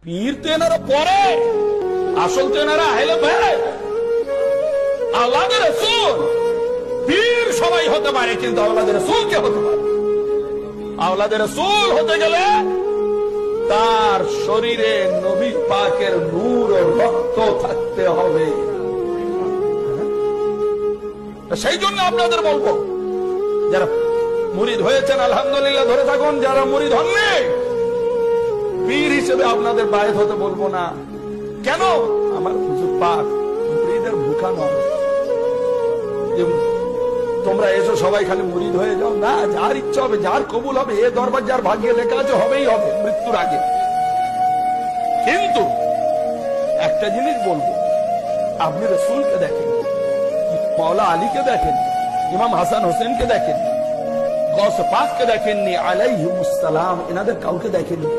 পীর তো এনারা পরে, আসল তো এনারা আহলে বাইত, আওলাদে রাসূল। পীর সবাই হতে পারে, কিন্তু আওলাদে রাসূল কে হতে পারে? আওলাদে রাসূল হতে গেলে তার শরীরে নবী পাকের নূর ও রক্ত থাকতে হবে। সেই জন্য আপনাদের বলবো, যারা মুরিদ হয়েছেন আলহামদুলিল্লাহ ধরে থাকুন, যারা মুরিদ হননি পীর হিসেবে আপনাদের বায়েত হতে বলবো না। কেন? আমার হুজুর পাক মুরিদের ভুখা নয় যে তোমরা এসো সবাই খালি মুরিদ হয়ে যাও, না, যার ইচ্ছা হবে, যার কবুল হবে, এ দরবার যার ভাগ্যে লেখা আছে হবেই হবে মৃত্যুর আগে। কিন্তু একটা জিনিস বলবো, আপনি রাসূলকে দেখেন, মাওলা আলীকে দেখেন, ইমাম হাসান হোসেনকে দেখেন, গৌস পাককে দেখেননি আলাইহিমুস সালাম, এনাদের কাউকে দেখেননি।